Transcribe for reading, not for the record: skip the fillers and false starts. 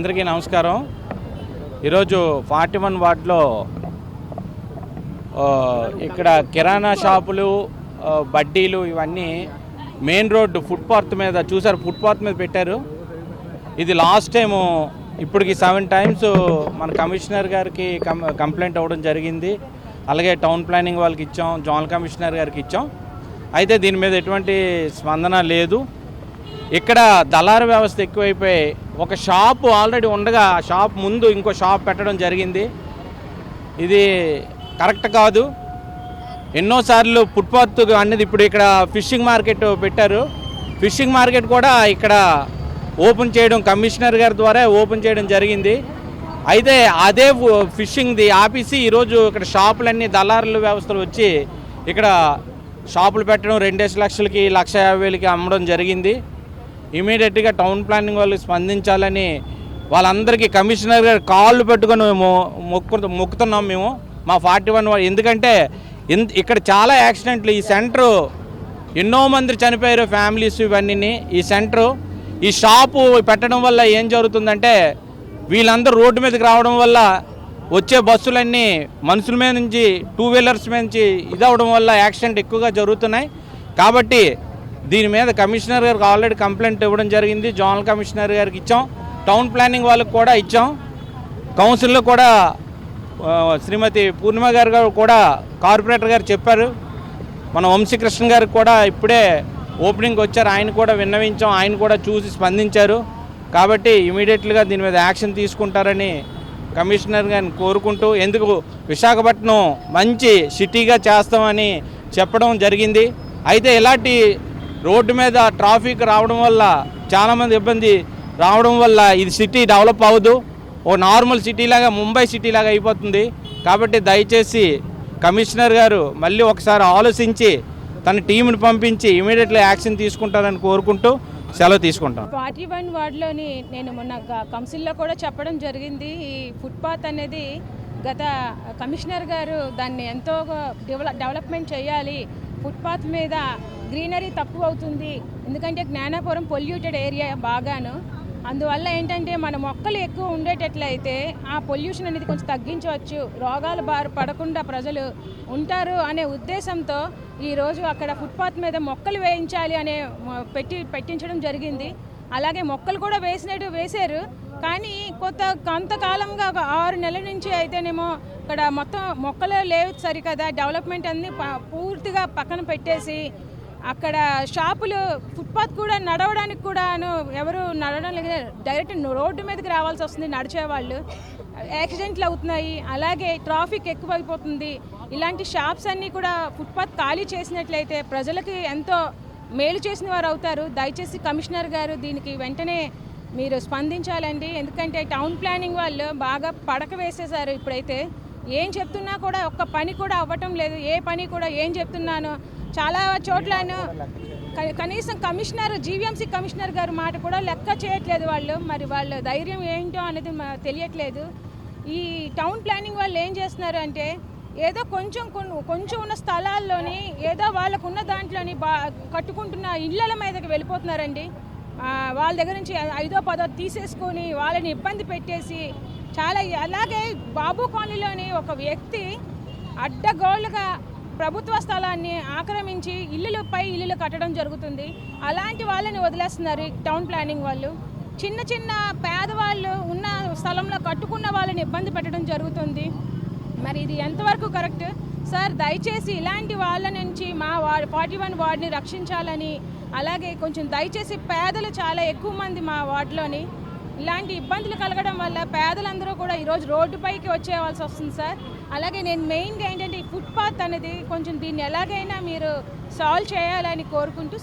అందరికీ నమస్కారం. ఈరోజు 41 వార్డులో ఇక్కడ కిరాణా షాపులు, బడ్డీలు ఇవన్నీ మెయిన్ రోడ్డు ఫుట్పాత్ మీద చూసారు, ఫుట్పాత్ మీద పెట్టారు. ఇది లాస్ట్ టైము ఇప్పటికి 7 టైమ్స్ మన కమిషనర్ గారికి కంప్లైంట్ అవ్వడం జరిగింది. అలాగే టౌన్ ప్లానింగ్ వాళ్ళకి ఇచ్చాం, జోనల్ కమిషనర్ గారికి ఇచ్చాం. అయితే దీని మీద ఎటువంటి స్పందన లేదు. ఇక్కడ దళారు వ్యవస్థ ఎక్కువైపోయి ఒక షాపు ఆల్రెడీ ఉండగా షాప్ ముందు ఇంకో షాప్ పెట్టడం జరిగింది. ఇది కరెక్ట్ కాదు. ఎన్నోసార్లు ఫుట్పాత్ అనేది ఇప్పుడు ఇక్కడ ఫిషింగ్ మార్కెట్ పెట్టారు. ఫిషింగ్ మార్కెట్ కూడా ఇక్కడ ఓపెన్ చేయడం కమిషనర్ గారి ద్వారా ఓపెన్ చేయడం జరిగింది. అయితే అదే ఫిషింగ్ది ఆపేసి ఈరోజు ఇక్కడ షాపులన్నీ దళారుల వ్యవస్థలు వచ్చి ఇక్కడ షాపులు పెట్టడం 2 లక్షలకి 1,50,000కి అమ్మడం జరిగింది. ఇమీడియట్గా టౌన్ ప్లానింగ్ వాళ్ళు స్పందించాలని వాళ్ళందరికీ కమిషనర్ గారు కాళ్ళు పెట్టుకొని మొక్కుతున్నాం మేము మా 41 వాడు. ఎందుకంటే ఇక్కడ చాలా యాక్సిడెంట్లు, ఈ సెంటరు ఎన్నో మంది చనిపోయారు ఫ్యామిలీస్ ఇవన్నీ. ఈ సెంటరు ఈ షాపు పెట్టడం వల్ల ఏం జరుగుతుందంటే వీళ్ళందరూ రోడ్డు మీదకి రావడం వల్ల వచ్చే బస్సులన్నీ మనుషుల మీద నుంచి 2 వీలర్స్ మీద నుంచి ఇదవడం వల్ల యాక్సిడెంట్ ఎక్కువగా జరుగుతున్నాయి. కాబట్టి దీని మీద కమిషనర్ గారికి ఆల్రెడీ కంప్లైంట్ ఇవ్వడం జరిగింది. జోనల్ కమిషనర్ గారికి ఇచ్చాం, టౌన్ ప్లానింగ్ వాళ్ళకి కూడా ఇచ్చాం, కౌన్సిల్లో కూడా శ్రీమతి పూర్ణిమ గారు కూడా కార్పొరేటర్ గారు చెప్పారు. మన వంశీకృష్ణ గారికి కూడా ఇప్పుడే ఓపెనింగ్ వచ్చారు, ఆయన కూడా విన్నవించాం, ఆయన కూడా చూసి స్పందించారు. కాబట్టి ఇమీడియట్గా దీని మీద యాక్షన్ తీసుకుంటారని కమిషనర్ గారిని కోరుకుంటూ, ఎందుకు విశాఖపట్నం మంచి సిటీగా చేస్తామని చెప్పడం జరిగింది. అయితే ఇలాంటి రోడ్డు మీద ట్రాఫిక్ రావడం వల్ల చాలామంది ఇబ్బంది రావడం వల్ల ఇది సిటీ డెవలప్ అవ్వదు, ఓ నార్మల్ సిటీలాగా ముంబై సిటీలాగా అయిపోతుంది. కాబట్టి దయచేసి కమిషనర్ గారు మళ్ళీ ఒకసారి ఆలోచించి తన టీంని పంపించి ఇమీడియట్లీ యాక్షన్ తీసుకుంటారని కోరుకుంటూ సెలవు తీసుకుంటాం. 41 వార్డులోని నేను మొన్న కౌన్సిల్లో కూడా చెప్పడం జరిగింది. ఈ ఫుట్పాత్ అనేది గత కమిషనర్ గారు దాన్ని ఎంతో డెవలప్మెంట్ చేయాలి, ఫుట్పాత్ మీద గ్రీనరీ తక్కువ అవుతుంది, ఎందుకంటే జ్ఞానాపురం పొల్యూటెడ్ ఏరియా బాగాను. అందువల్ల ఏంటంటే మన మొక్కలు ఎక్కువ ఉండేటట్లయితే ఆ పొల్యూషన్ అనేది కొంచెం తగ్గించవచ్చు, రోగాలు పడకుండా ప్రజలు ఉంటారు అనే ఉద్దేశంతో ఈరోజు అక్కడ ఫుట్పాత్ మీద మొక్కలు వేయించాలి అనే పెట్టించడం జరిగింది. అలాగే మొక్కలు కూడా వేశారు. కానీ కొంతకాలంగా ఒక 6 నెలల నుంచి అయితేనేమో ఇక్కడ మొత్తం మొక్కలు లేవు సరికదా, డెవలప్మెంట్ అన్ని పూర్తిగా పక్కన పెట్టేసి అక్కడ షాపులు ఫుట్పాత్ కూడా నడవడానికి కూడాను ఎవరు నడవడం లేదు, డైరెక్ట్ రోడ్డు మీదకి రావాల్సి వస్తుంది నడిచేవాళ్ళు. యాక్సిడెంట్లు అవుతున్నాయి, అలాగే ట్రాఫిక్ ఎక్కువైపోతుంది. ఇలాంటి షాప్స్ అన్నీ కూడా ఫుట్పాత్ ఖాళీ చేసినట్లయితే ప్రజలకి ఎంతో మేలు చేసిన వారు అవుతారు. దయచేసి కమిషనర్ గారు దీనికి వెంటనే మీరు స్పందించాలండి. ఎందుకంటే టౌన్ ప్లానింగ్ వాళ్ళు బాగా పడక వేసేశారు. ఇప్పుడైతే ఏం చెప్తున్నా కూడా ఒక్క పని కూడా అవ్వటం లేదు. ఏ పని కూడా ఏం చెప్తున్నానో చాలా చోట్లను కనీసం జీవీఎంసీ కమిషనర్ గారు మాట కూడా లెక్క చేయట్లేదు వాళ్ళు. మరి వాళ్ళ ధైర్యం ఏంటో అనేది తెలియట్లేదు. ఈ టౌన్ ప్లానింగ్ వాళ్ళు ఏం చేస్తున్నారు అంటే ఏదో కొంచెం ఉన్న స్థలాల్లోని ఏదో వాళ్ళకున్న దాంట్లోని కట్టుకుంటున్న ఇళ్ళ మీదకి వెళ్ళిపోతున్నారండి. వాళ్ళ దగ్గర నుంచి 5దో 10దో తీసేసుకొని వాళ్ళని ఇబ్బంది పెట్టేసి చాలా. అలాగే బాబు కాలనీలోని ఒక వ్యక్తి అడ్డగోళ్ళుగా ప్రభుత్వ స్థలాన్ని ఆక్రమించి ఇల్లులు కట్టడం జరుగుతుంది. అలాంటి వాళ్ళని వదిలేస్తున్నారు టౌన్ ప్లానింగ్ వాళ్ళు. చిన్న పేదవాళ్ళు ఉన్న స్థలంలో కట్టుకున్న వాళ్ళని ఇబ్బంది పెట్టడం జరుగుతుంది. మరి ఇది ఎంతవరకు కరెక్ట్ సార్? దయచేసి ఇలాంటి వాళ్ళ నుంచి మా 41 వార్డుని రక్షించాలని, అలాగే కొంచెం దయచేసి పేదలు చాలా ఎక్కువ మంది మా వార్డులోని ఇలాంటి ఇబ్బందులు కలగడం వల్ల పేదలందరూ కూడా ఈరోజు రోడ్డుపైకి వచ్చేవాల్సి వస్తుంది సార్. అలాగే నేను మెయిన్గా ఏంటంటే ఈ ఫుట్పాత్ అనేది కొంచెం దీన్ని ఎలాగైనా మీరు సాల్వ్ చేయాలని కోరుకుంటూ